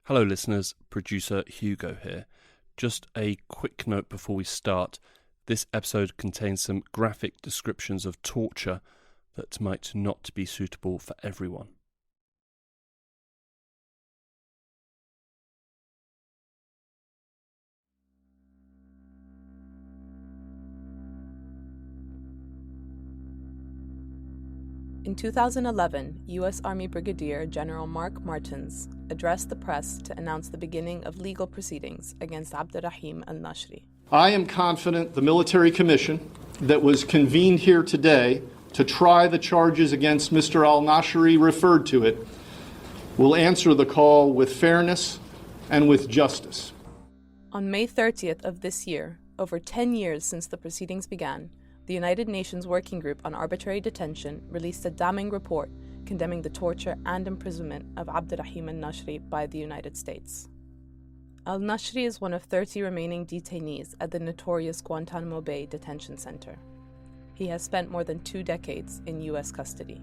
Hello listeners, producer Hugo here. Just a quick note before we start. This episode contains some graphic descriptions of torture that might not be suitable for everyone. In 2011, U.S. Army Brigadier General Mark Martins addressed the press to announce the beginning of legal proceedings against al-Rahim al-Nashiri. I am confident the military commission that was convened here today to try the charges against Mr. al-Nashiri referred to it will answer the call with fairness and with justice. On May 30th of this year, over 10 years since the proceedings began, the United Nations Working Group on Arbitrary Detention released a damning report condemning the torture and imprisonment of al-Rahim al-Nashiri by the United States. Al-Nashiri is one of 30 remaining detainees at the notorious Guantanamo Bay detention center. He has spent more than 2 decades in U.S. custody.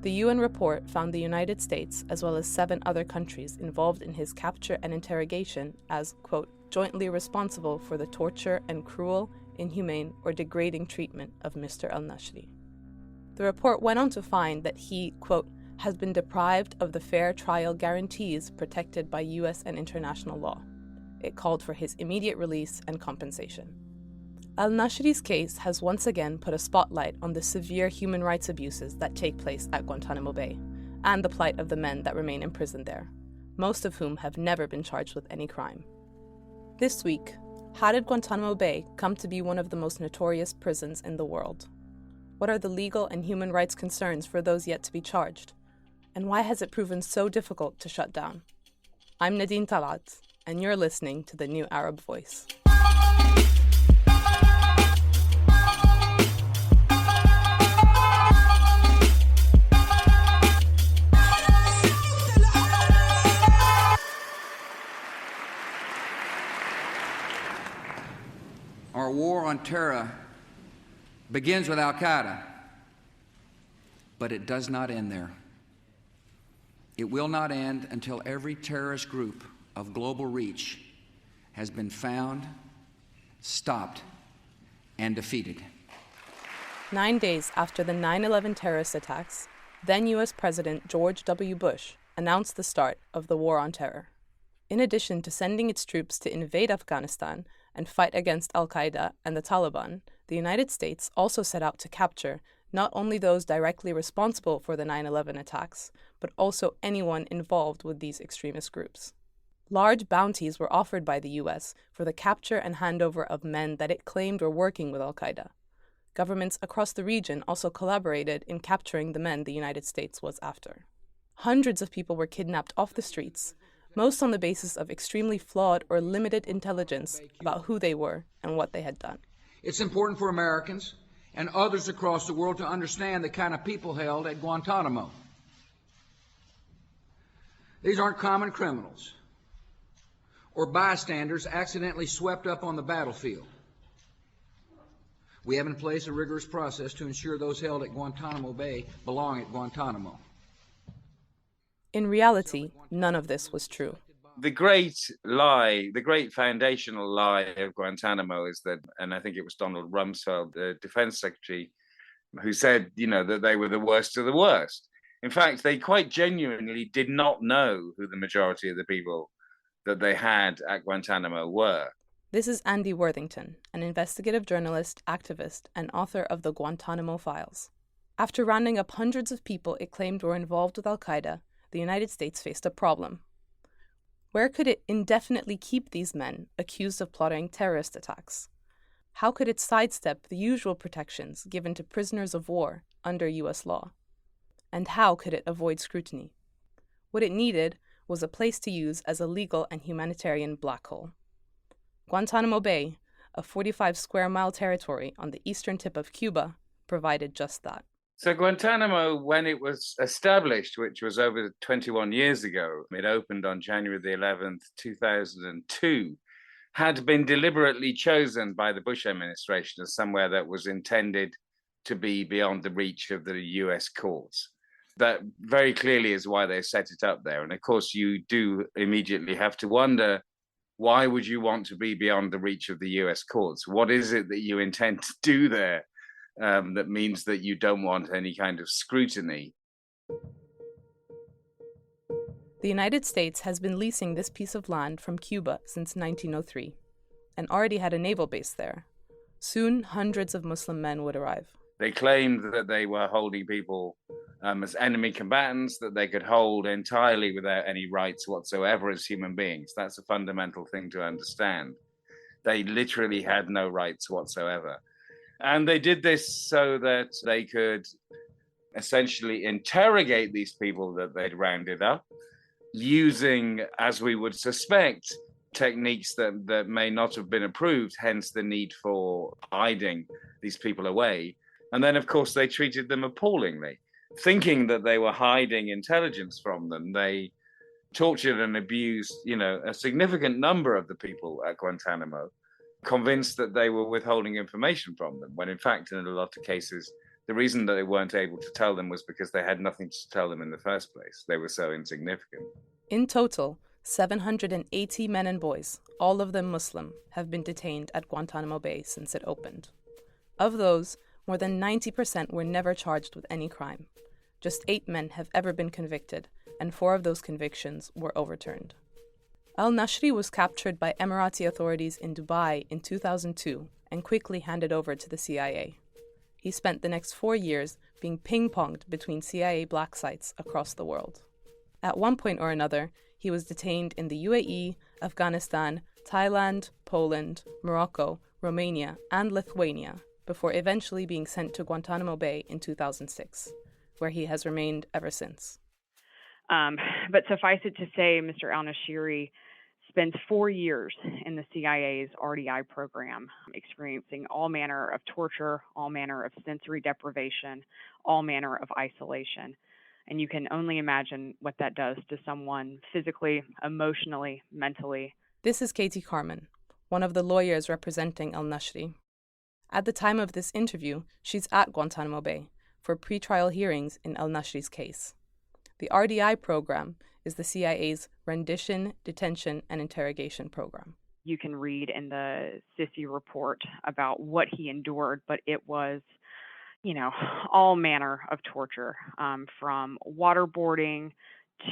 The UN report found the United States, as well as 7 other countries involved in his capture and interrogation as, quote, jointly responsible for the torture and cruel, inhumane, or degrading treatment of Mr. al-Nashiri. The report went on to find that he, quote, has been deprived of the fair trial guarantees protected by U.S. and international law. It called for his immediate release and compensation. Al-Nashiri's case has once again put a spotlight on the severe human rights abuses that take place at Guantanamo Bay, and the plight of the men that remain imprisoned there, most of whom have never been charged with any crime. This week, how did Guantanamo Bay come to be one of the most notorious prisons in the world? What are the legal and human rights concerns for those yet to be charged? And why has it proven so difficult to shut down? I'm Nadine Talat, and you're listening to the New Arab Voice. Our war on terror begins with al-Qaeda, but it does not end there. It will not end until every terrorist group of global reach has been found, stopped, and defeated. 9 days after the 9/11 terrorist attacks, then U.S. President George W. Bush announced the start of the War on Terror. In addition to sending its troops to invade Afghanistan and fight against al-Qaeda and the Taliban, the United States also set out to capture not only those directly responsible for the 9/11 attacks, but also anyone involved with these extremist groups. Large bounties were offered by the U.S. for the capture and handover of men that it claimed were working with al-Qaeda. Governments across the region also collaborated in capturing the men the United States was after. Hundreds of people were kidnapped off the streets, most on the basis of extremely flawed or limited intelligence about who they were and what they had done. It's important for Americans and others across the world to understand the kind of people held at Guantanamo. These aren't common criminals or bystanders accidentally swept up on the battlefield. We have in place a rigorous process to ensure those held at Guantanamo Bay belong at Guantanamo. In reality, none of this was true. The great lie, the great foundational lie of Guantanamo is that, and I think it was Donald Rumsfeld, the defense secretary, who said, that they were the worst of the worst. In fact, they quite genuinely did not know who the majority of the people that they had at Guantanamo were. This is Andy Worthington, an investigative journalist, activist, and author of the Guantanamo Files. After rounding up hundreds of people it claimed were involved with al-Qaeda, the United States faced a problem. Where could it indefinitely keep these men accused of plotting terrorist attacks? How could it sidestep the usual protections given to prisoners of war under U.S. law? And how could it avoid scrutiny? What it needed was a place to use as a legal and humanitarian black hole. Guantanamo Bay, a 45-square-mile territory on the eastern tip of Cuba, provided just that. So Guantanamo, when it was established, which was over 21 years ago, it opened on January the 11th, 2002, had been deliberately chosen by the Bush administration as somewhere that was intended to be beyond the reach of the US courts. That very clearly is why they set it up there. And of course, you do immediately have to wonder, why would you want to be beyond the reach of the US courts? What is it that you intend to do there that means that you don't want any kind of scrutiny? The United States has been leasing this piece of land from Cuba since 1903 and already had a naval base there. Soon, hundreds of Muslim men would arrive. They claimed that they were holding people as enemy combatants, that they could hold entirely without any rights whatsoever as human beings. That's a fundamental thing to understand. They literally had no rights whatsoever. And they did this so that they could essentially interrogate these people that they'd rounded up, using, as we would suspect, techniques that may not have been approved, hence the need for hiding these people away. And then, of course, they treated them appallingly. Thinking that they were hiding intelligence from them, they tortured and abused, a significant number of the people at Guantanamo, convinced that they were withholding information from them, when in fact, in a lot of cases, the reason that they weren't able to tell them was because they had nothing to tell them in the first place. They were so insignificant. In total, 780 men and boys, all of them Muslim, have been detained at Guantanamo Bay since it opened. Of those, more than 90% were never charged with any crime. Just 8 men have ever been convicted, and 4 of those convictions were overturned. Al-Nashiri was captured by Emirati authorities in Dubai in 2002 and quickly handed over to the CIA. He spent the next 4 years being ping-ponged between CIA black sites across the world. At one point or another, he was detained in the UAE, Afghanistan, Thailand, Poland, Morocco, Romania, and Lithuania, before eventually being sent to Guantanamo Bay in 2006, where he has remained ever since. But suffice it to say, Mr. al-Nashiri spends 4 years in the CIA's RDI program, experiencing all manner of torture, all manner of sensory deprivation, all manner of isolation. And you can only imagine what that does to someone physically, emotionally, mentally. This is Katie Carmen, one of the lawyers representing al-Nashiri. At the time of this interview, she's at Guantanamo Bay for pretrial hearings in al-Nashiri's case. The RDI program is the CIA's rendition, detention, and interrogation program. You can read in the Sisi report about what he endured, but it was, all manner of torture, from waterboarding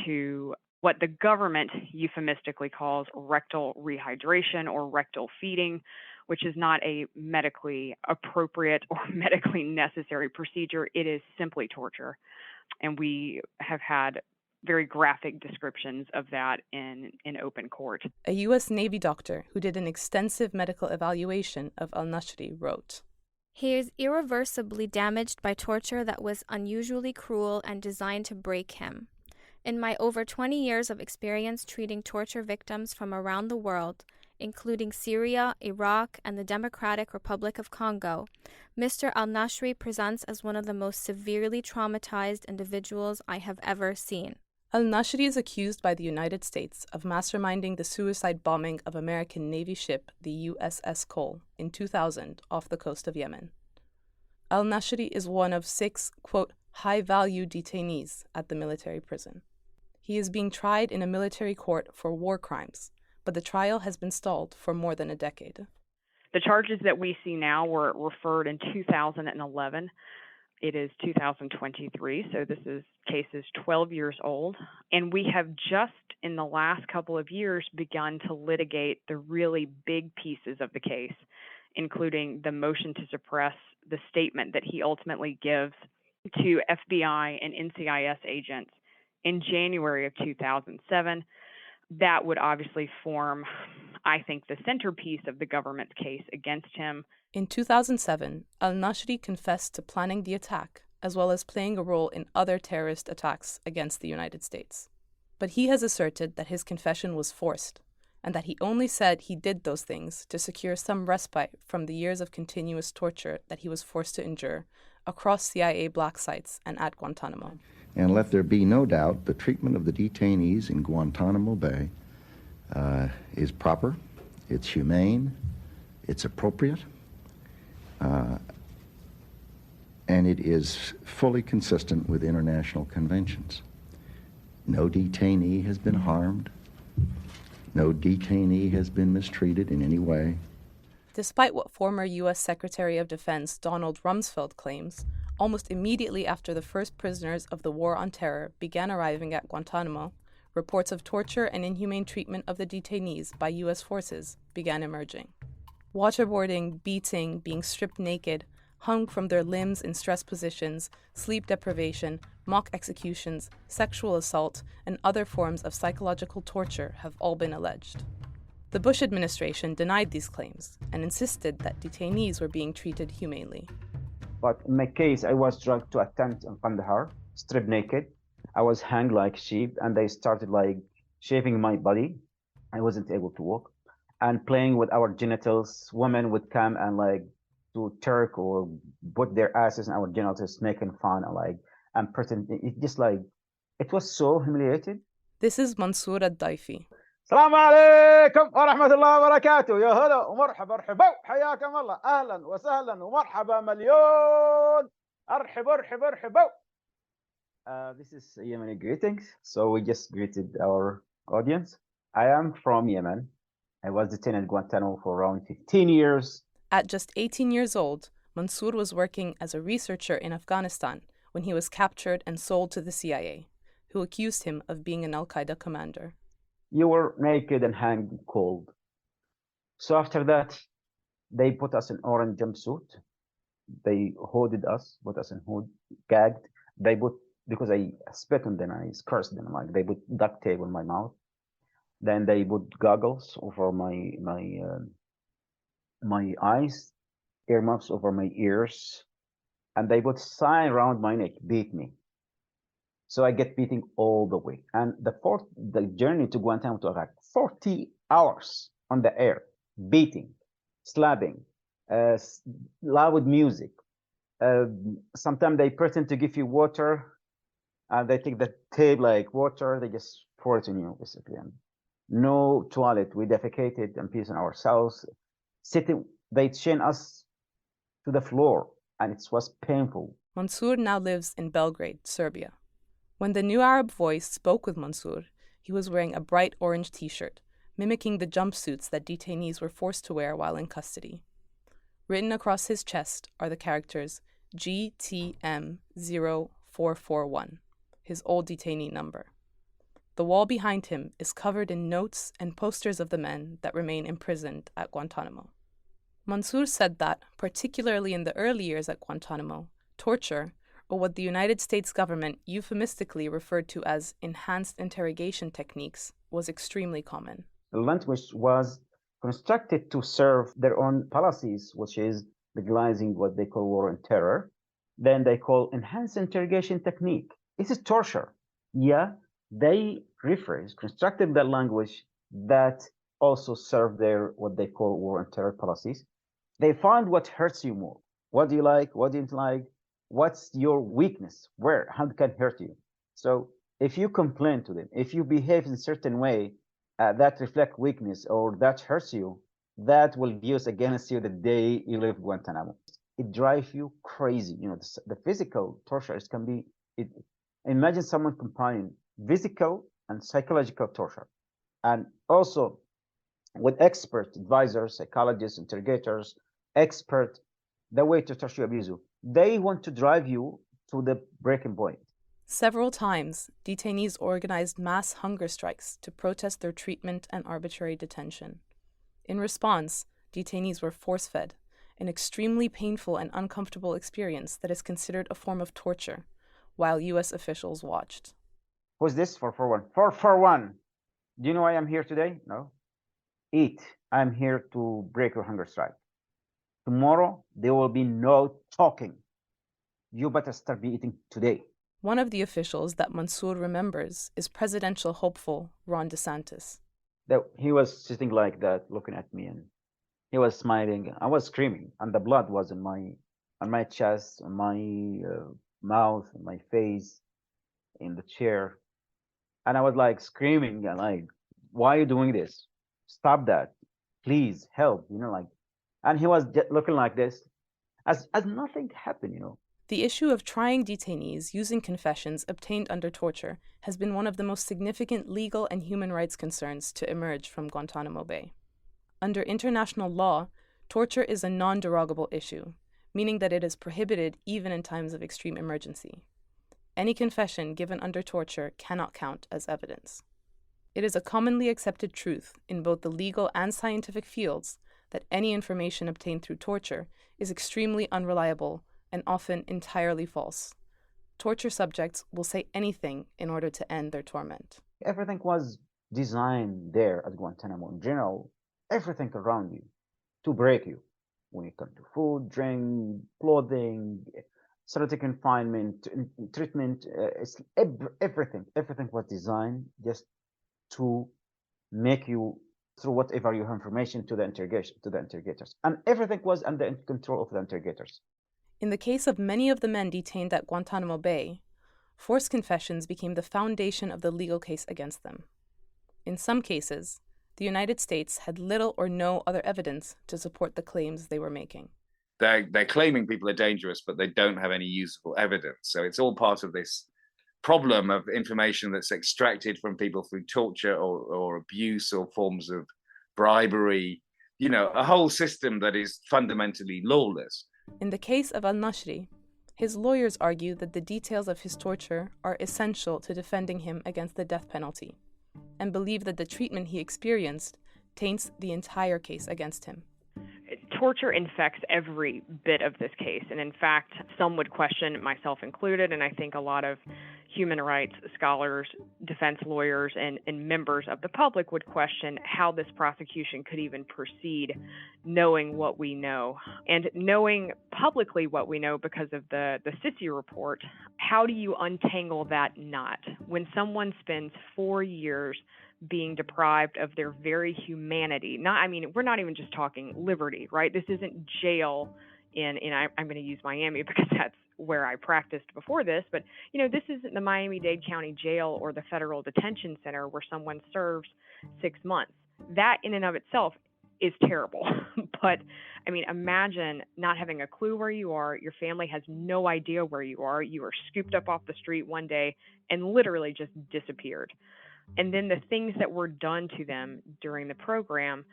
to what the government euphemistically calls rectal rehydration or rectal feeding, which is not a medically appropriate or medically necessary procedure. It is simply torture. And we have had very graphic descriptions of that in open court. A U.S. Navy doctor who did an extensive medical evaluation of al-Nashiri wrote, "He is irreversibly damaged by torture that was unusually cruel and designed to break him. In my over 20 years of experience treating torture victims from around the world, including Syria, Iraq, and the Democratic Republic of Congo, Mr. al-Nashiri presents as one of the most severely traumatized individuals I have ever seen." Al-Nashiri is accused by the United States of masterminding the suicide bombing of American Navy ship the USS Cole in 2000 off the coast of Yemen. Al-Nashiri is one of 6, quote, high-value detainees at the military prison. He is being tried in a military court for war crimes, but the trial has been stalled for more than a decade. The charges that we see now were referred in 2011. It is 2023, so case is 12 years old. And we have just in the last couple of years begun to litigate the really big pieces of the case, including the motion to suppress the statement that he ultimately gives to FBI and NCIS agents in January of 2007. That would obviously form, I think, the centerpiece of the government's case against him. In 2007, al-Nashiri confessed to planning the attack, as well as playing a role in other terrorist attacks against the United States. But he has asserted that his confession was forced, and that he only said he did those things to secure some respite from the years of continuous torture that he was forced to endure across CIA black sites and at Guantanamo. And let there be no doubt, the treatment of the detainees in Guantanamo Bay is proper, it's humane, it's appropriate. and it is fully consistent with international conventions. No detainee has been harmed. No detainee has been mistreated in any way. Despite what former U.S. Secretary of Defense Donald Rumsfeld claims, almost immediately after the first prisoners of the War on Terror began arriving at Guantanamo, reports of torture and inhumane treatment of the detainees by U.S. forces began emerging. Waterboarding, beating, being stripped naked, hung from their limbs in stress positions, sleep deprivation, mock executions, sexual assault, and other forms of psychological torture have all been alleged. The Bush administration denied these claims and insisted that detainees were being treated humanely. But in my case, I was dragged to a tent in Kandahar, stripped naked. I was hanged like sheep, and they started like shaving my body. I wasn't able to walk. And playing with our genitals, women would come and like do Turk or put their asses in our genitals, making fun and pretend. It just like, it was so humiliated. This is Mansour al-Daifi. السلام عليكم ورحمة الله وبركاته يا هلا ومرحبا ارحبوا حياكم الله أهلا وسهلا ومرحبا مليون ارحبوا. This is Yemeni greetings. So we just greeted our audience. I am from Yemen. I was detained at Guantanamo for around 15 years. At just 18 years old, Mansour was working as a researcher in Afghanistan when he was captured and sold to the CIA, who accused him of being an al-Qaeda commander. You were naked and hanged cold. So after that, they put us in orange jumpsuit. They hooded us, put us in hood, gagged. They put, because I spit on them, I cursed them, like they put duct tape on my mouth. Then they put goggles over my eyes, earmuffs over my ears, and they put sign around my neck, beat me. So I get beating all the way. And the journey to Guantanamo to Iraq, 40 hours on the air, beating, slapping, loud music. Sometimes they pretend to give you water, and they take the tape like water, they just pour it on you, basically. And no toilet, we defecated and pissed on ourselves. Sitting, they chain us to the floor, and it was painful. Mansour now lives in Belgrade, Serbia. When the New Arab Voice spoke with Mansour, he was wearing a bright orange t-shirt, mimicking the jumpsuits that detainees were forced to wear while in custody. Written across his chest are the characters GTM0441, his old detainee number. The wall behind him is covered in notes and posters of the men that remain imprisoned at Guantanamo. Mansour said that, particularly in the early years at Guantanamo, torture, or what the United States government euphemistically referred to as enhanced interrogation techniques, was extremely common. The language was constructed to serve their own policies, which is legalizing what they call war on terror. Then they call enhanced interrogation technique. This is torture. Yeah, they constructed that language that also served their what they call war on terror policies. They find what hurts you more. What do you like? What do you like? What's your weakness? Where? How can it hurt you? So if you complain to them, if you behave in a certain way that reflect weakness or that hurts you, that will be used against you the day you leave Guantanamo. It drives you crazy. You know, the physical torture can be. Imagine someone combining physical and psychological torture, and also with expert advisors, psychologists, interrogators, expert, the way to torture you, abuse you. They want to drive you to the breaking point. Several times, detainees organized mass hunger strikes to protest their treatment and arbitrary detention. In response, detainees were force-fed, an extremely painful and uncomfortable experience that is considered a form of torture, while U.S. officials watched. Who's this? 441. 441. Do you know why I'm here today? No. Eat. I'm here to break your hunger strike. Tomorrow, there will be no talking. You better start eating today. One of the officials that Mansour remembers is presidential hopeful Ron DeSantis. He was sitting like that, looking at me, and he was smiling. I was screaming, and the blood was on my chest, on my mouth, on my face, in the chair. And I was like screaming, and like, why are you doing this? Stop that. Please help, you know, like. And he was looking like this, as nothing happened, you know. The issue of trying detainees using confessions obtained under torture has been one of the most significant legal and human rights concerns to emerge from Guantanamo Bay. Under international law, torture is a non-derogable issue, meaning that it is prohibited even in times of extreme emergency. Any confession given under torture cannot count as evidence. It is a commonly accepted truth in both the legal and scientific fields that any information obtained through torture is extremely unreliable and often entirely false. Torture subjects will say anything in order to end their torment. Everything was designed there at Guantanamo in general, everything around you, to break you. When it comes to food, drink, clothing, solitary confinement, treatment, everything was designed just to make you through whatever your information to the interrogators. And everything was under control of the interrogators. In the case of many of the men detained at Guantanamo Bay, forced confessions became the foundation of the legal case against them. In some cases, the United States had little or no other evidence to support the claims they were making. They're claiming people are dangerous, but they don't have any useful evidence. So it's all part of this problem of information that's extracted from people through torture or abuse or forms of bribery, a whole system that is fundamentally lawless. In the case of al-Nashiri, his lawyers argue that the details of his torture are essential to defending him against the death penalty, and believe that the treatment he experienced taints the entire case against him. Torture infects every bit of this case. And in fact, some would question, myself included, and I think a lot of human rights scholars, defense lawyers, and members of the public would question how this prosecution could even proceed knowing what we know. And knowing publicly what we know because of the Sissy report, how do you untangle that knot? When someone spends 4 years being deprived of their very humanity. We're not even just talking liberty, right? This isn't jail I'm going to use Miami because that's where I practiced before this, but this isn't the Miami-Dade County Jail or the Federal Detention Center where someone serves 6 months. That in and of itself is terrible. But imagine not having a clue where you are. Your family has no idea where you are. You are scooped up off the street one day and literally just disappeared. And then the things that were done to them during the program,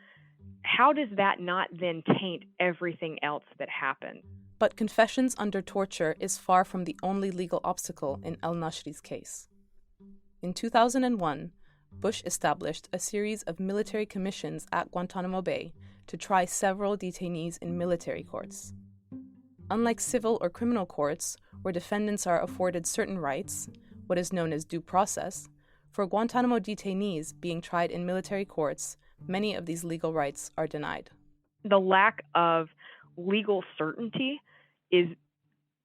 how does that not then taint everything else that happened? But confessions under torture is far from the only legal obstacle in al-Nashiri's case. In 2001, Bush established a series of military commissions at Guantanamo Bay to try several detainees in military courts. Unlike civil or criminal courts, where defendants are afforded certain rights, what is known as due process, for Guantanamo detainees being tried in military courts, many of these legal rights are denied. The lack of legal certainty is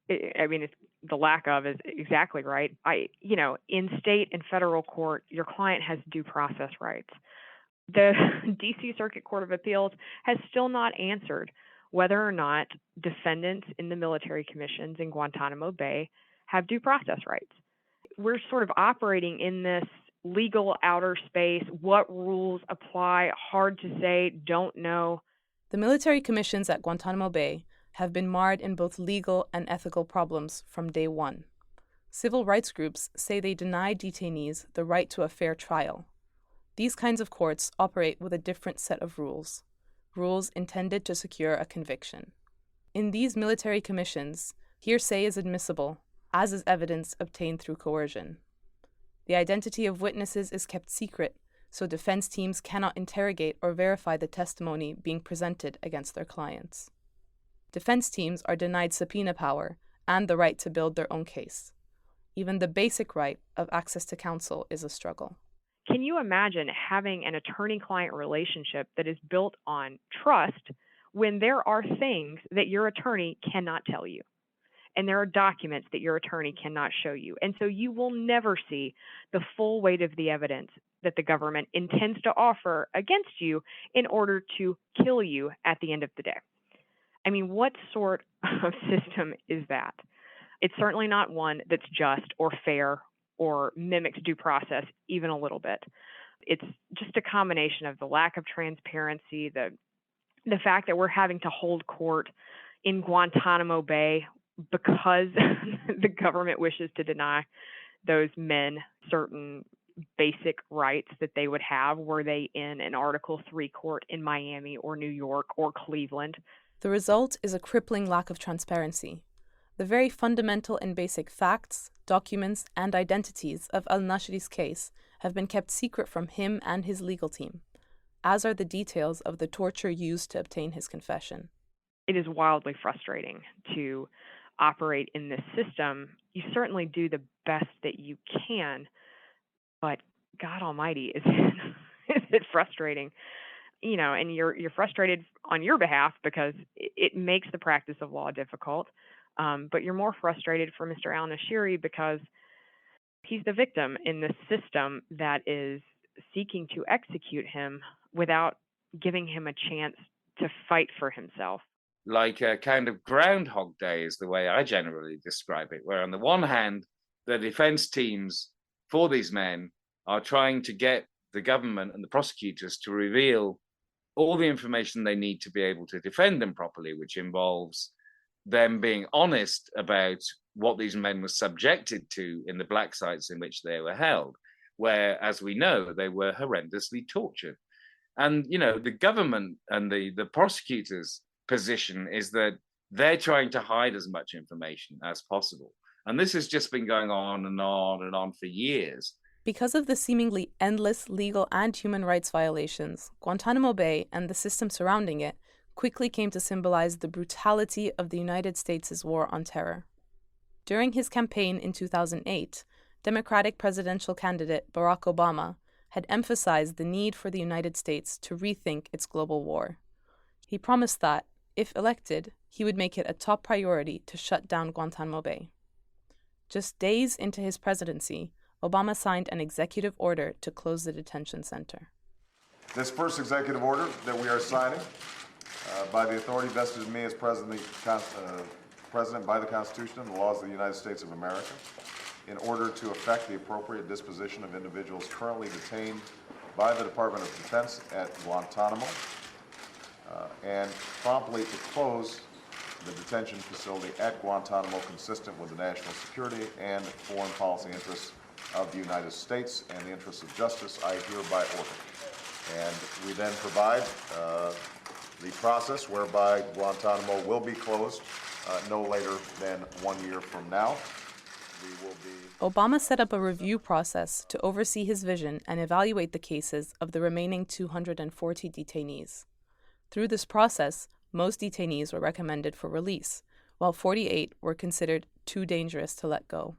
the lack of is exactly right. In state and federal court, your client has due process rights. The D.C. Circuit Court of Appeals has still not answered whether or not defendants in the military commissions in Guantanamo Bay have due process rights. We're sort of operating in this legal outer space. What rules apply? Hard to say, don't know. The military commissions at Guantanamo Bay have been marred in both legal and ethical problems from day one. Civil rights groups say they deny detainees the right to a fair trial. These kinds of courts operate with a different set of rules intended to secure a conviction. In these military commissions, hearsay is admissible, as is evidence obtained through coercion. The identity of witnesses is kept secret, so defense teams cannot interrogate or verify the testimony being presented against their clients. Defense teams are denied subpoena power and the right to build their own case. Even the basic right of access to counsel is a struggle. Can you imagine having an attorney-client relationship that is built on trust when there are things that your attorney cannot tell you? And there are documents that your attorney cannot show you. And so you will never see the full weight of the evidence that the government intends to offer against you in order to kill you at the end of the day. What sort of system is that? It's certainly not one that's just or fair or mimics due process even a little bit. It's just a combination of the lack of transparency, the fact that we're having to hold court in Guantanamo Bay because the government wishes to deny those men certain basic rights that they would have were they in an Article 3 court in Miami or New York or Cleveland. The result is a crippling lack of transparency. The very fundamental and basic facts, documents, and identities of al-Nashiri's case have been kept secret from him and his legal team, as are the details of the torture used to obtain his confession. It is wildly frustrating to operate in this system. You certainly do the best that you can, but God Almighty, is it frustrating? You know, and you're frustrated on your behalf because it makes the practice of law difficult. But you're more frustrated for Mr. al-Nashiri because he's the victim in this system that is seeking to execute him without giving him a chance to fight for himself. Like a kind of Groundhog Day is the way I generally describe it, where on the one hand, the defense teams for these men are trying to get the government and the prosecutors to reveal all the information they need to be able to defend them properly, which involves them being honest about what these men were subjected to in the black sites in which they were held, where, as we know, they were horrendously tortured. And, you know, the government and the prosecutors' position is that they're trying to hide as much information as possible. And this has just been going on and on and on for years. Because of the seemingly endless legal and human rights violations, Guantanamo Bay and the system surrounding it quickly came to symbolize the brutality of the United States' war on terror. During his campaign in 2008, Democratic presidential candidate Barack Obama had emphasized the need for the United States to rethink its global war. He promised that, if elected, he would make it a top priority to shut down Guantanamo Bay. Just days into his presidency, Obama signed an executive order to close the detention center. This first executive order that we are signing by the authority vested in me as President by the Constitution and the laws of the United States of America, in order to effect the appropriate disposition of individuals currently detained by the Department of Defense at Guantanamo, and promptly to close the detention facility at Guantanamo consistent with the national security and foreign policy interests of the United States and the interests of justice, I hereby order. And we then provide the process whereby Guantanamo will be closed no later than 1 year from now. Obama set up a review process to oversee his vision and evaluate the cases of the remaining 240 detainees. Through this process, most detainees were recommended for release, while 48 were considered too dangerous to let go.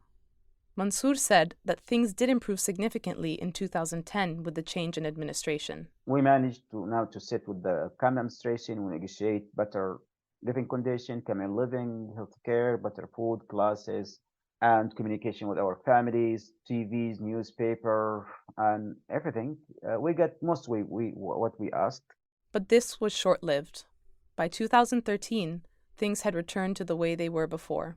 Mansour said that things did improve significantly in 2010 with the change in administration. We managed to sit with the current administration, we negotiate better living conditions, common living, healthcare, better food, classes, and communication with our families, TVs, newspaper, and everything. We got mostly what we asked. But this was short-lived. By 2013, things had returned to the way they were before.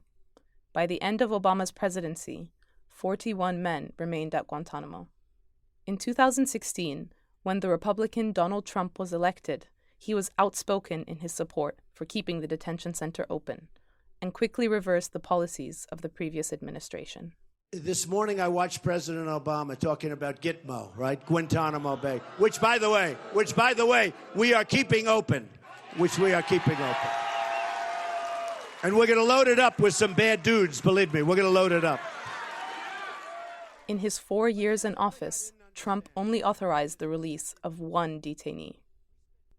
By the end of Obama's presidency, 41 men remained at Guantanamo. In 2016, when the Republican Donald Trump was elected, he was outspoken in his support for keeping the detention center open and quickly reversed the policies of the previous administration. This morning I watched President Obama talking about Gitmo, right? Guantanamo Bay, which by the way, we are keeping open, And we're going to load it up with some bad dudes, believe me, we're going to load it up. In his 4 years in office, Trump only authorized the release of one detainee.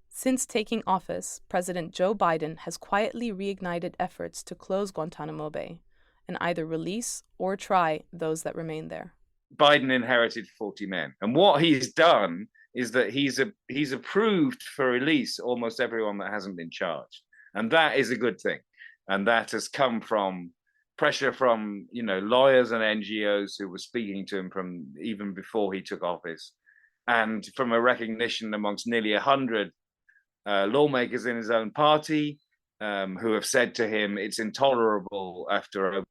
Since taking office, President Joe Biden has quietly reignited efforts to close Guantanamo Bay and either release or try those that remain there. Biden inherited 40 men. And what he's done is that he's approved for release almost everyone that hasn't been charged. And that is a good thing. And that has come from pressure from, lawyers and NGOs who were speaking to him from even before he took office, and from a recognition amongst nearly 100 lawmakers in his own party who have said to him, it's intolerable after over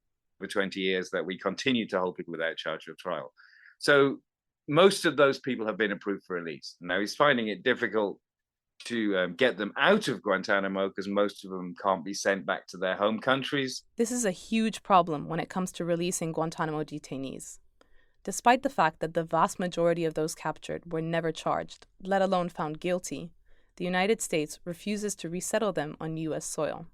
20 years that we continue to hold people without charge or trial. So most of those people have been approved for release. Now he's finding it difficult to get them out of Guantanamo, because most of them can't be sent back to their home countries. This is a huge problem when it comes to releasing Guantanamo detainees. Despite the fact that the vast majority of those captured were never charged, let alone found guilty, the United States refuses to resettle them on U.S. soil.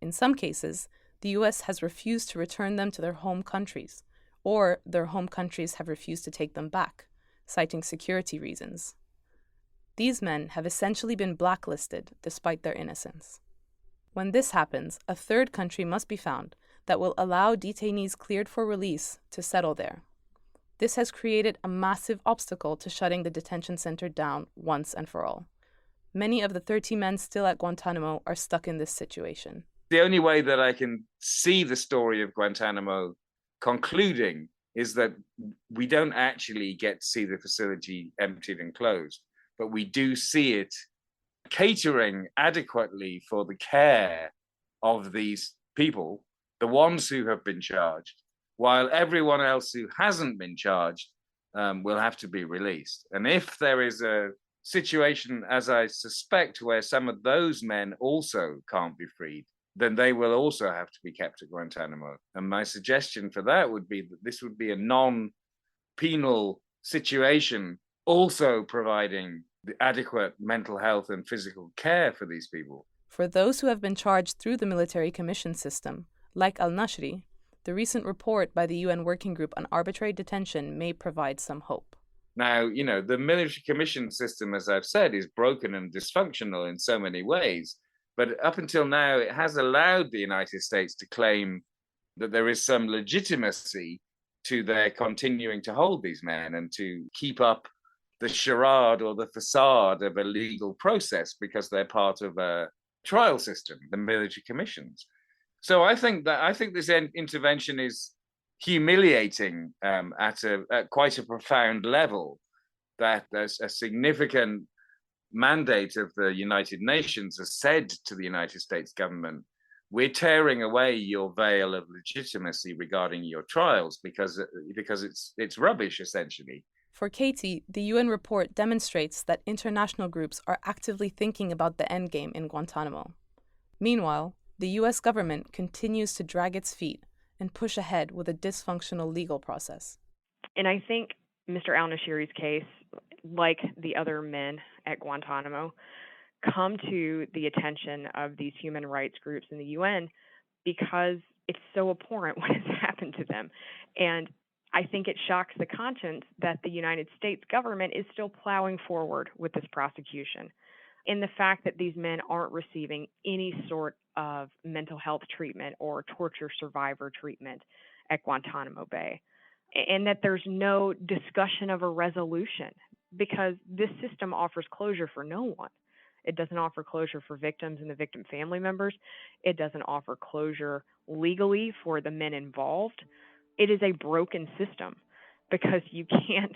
In some cases, the U.S. has refused to return them to their home countries, or their home countries have refused to take them back, citing security reasons. These men have essentially been blacklisted despite their innocence. When this happens, a third country must be found that will allow detainees cleared for release to settle there. This has created a massive obstacle to shutting the detention center down once and for all. Many of the 30 men still at Guantanamo are stuck in this situation. The only way that I can see the story of Guantanamo concluding is that we don't actually get to see the facility emptied and closed, but we do see it catering adequately for the care of these people, the ones who have been charged, while everyone else who hasn't been charged will have to be released. And if there is a situation, as I suspect, where some of those men also can't be freed, then they will also have to be kept at Guantanamo. And my suggestion for that would be that this would be a non-penal situation, also providing the adequate mental health and physical care for these people. For those who have been charged through the military commission system, like al-Nashiri, the recent report by the UN Working Group on Arbitrary Detention may provide some hope. Now, the military commission system, as I've said, is broken and dysfunctional in so many ways. But up until now, it has allowed the United States to claim that there is some legitimacy to their continuing to hold these men and to keep up the charade or the facade of a legal process because they're part of a trial system, the military commissions. So I think this intervention is humiliating at quite a profound level, that there's a significant mandate of the United Nations has said to the United States government, we're tearing away your veil of legitimacy regarding your trials because it's rubbish, essentially. For Katie, the UN report demonstrates that international groups are actively thinking about the endgame in Guantanamo. Meanwhile, the US government continues to drag its feet and push ahead with a dysfunctional legal process. And I think Mr. al-Nashiri's case, like the other men at Guantanamo, come to the attention of these human rights groups in the UN because it's so abhorrent what has happened to them. And I think it shocks the conscience that the United States government is still plowing forward with this prosecution. In the fact that these men aren't receiving any sort of mental health treatment or torture survivor treatment at Guantanamo Bay, and that there's no discussion of a resolution, because this system offers closure for no one. It doesn't offer closure for victims and the victim family members. It doesn't offer closure legally for the men involved. It is a broken system because you can't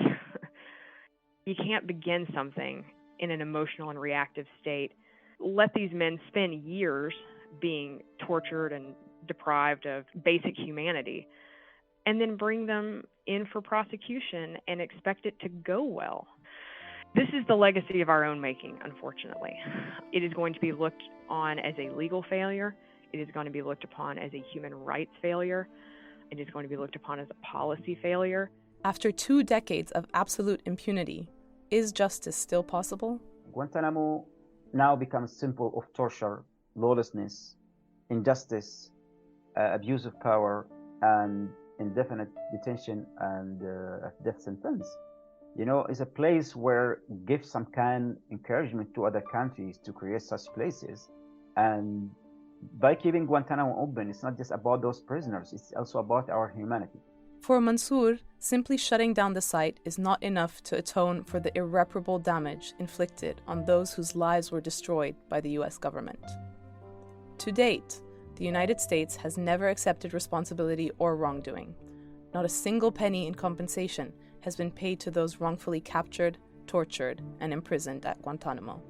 begin something in an emotional and reactive state. Let these men spend years being tortured and deprived of basic humanity, and then bring them in for prosecution and expect it to go well. This is the legacy of our own making, unfortunately. It is going to be looked on as a legal failure. It is going to be looked upon as a human rights failure. It is going to be looked upon as a policy failure. After 2 decades of absolute impunity, is justice still possible? Guantanamo now becomes a symbol of torture, lawlessness, injustice, abuse of power, and indefinite detention and death sentence. It's a place where give some kind of encouragement to other countries to create such places. And by keeping Guantanamo open, it's not just about those prisoners, it's also about our humanity. For Mansour, simply shutting down the site is not enough to atone for the irreparable damage inflicted on those whose lives were destroyed by the US government. To date, the United States has never accepted responsibility or wrongdoing. Not a single penny in compensation has been paid to those wrongfully captured, tortured, and imprisoned at Guantanamo.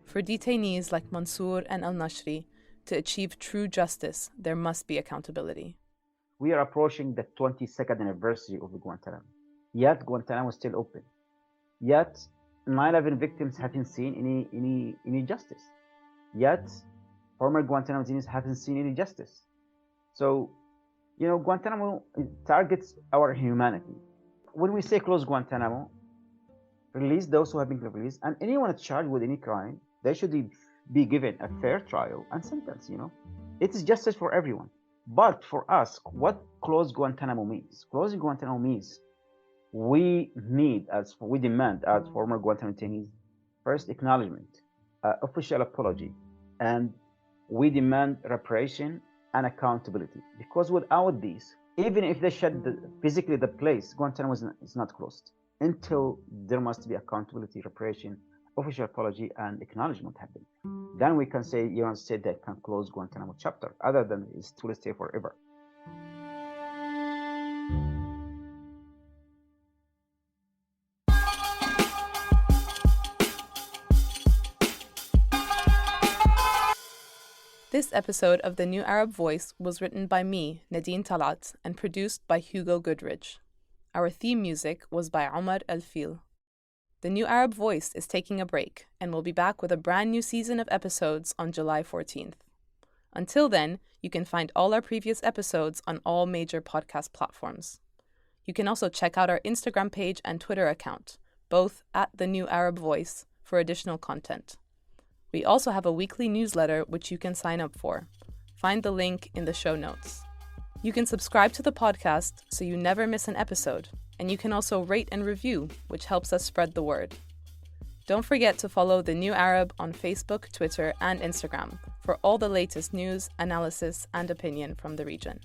For detainees like Mansour and al-Nashiri to achieve true justice, there must be accountability. We are approaching the 22nd anniversary of the Guantanamo. Yet Guantanamo is still open. Yet 9/11 victims haven't seen any justice. Yet, former Guantanamo detainees haven't seen any justice. So, Guantanamo targets our humanity. When we say close Guantanamo, release those who have been released, and anyone charged with any crime, they should be given a fair trial and sentence. It is justice for everyone. But for us, what close Guantanamo means? Closing Guantanamo means we demand as former Guantanamo detainees, first acknowledgement, official apology, and we demand reparation and accountability. Because without these, even if they shut physically the place, Guantanamo is not closed until there must be accountability, reparation, official apology, and acknowledgement happen. Then we can say United States that can close Guantanamo chapter. Other than it will stay forever. This episode of The New Arab Voice was written by me, Nadine Talat, and produced by Hugo Goodridge. Our theme music was by Omar El-Fil. The New Arab Voice is taking a break and will be back with a brand new season of episodes on July 14th. Until then, you can find all our previous episodes on all major podcast platforms. You can also check out our Instagram page and Twitter account, both at The New Arab Voice, for additional content. We also have a weekly newsletter which you can sign up for. Find the link in the show notes. You can subscribe to the podcast so you never miss an episode, and you can also rate and review, which helps us spread the word. Don't forget to follow The New Arab on Facebook, Twitter, and Instagram for all the latest news, analysis, and opinion from the region.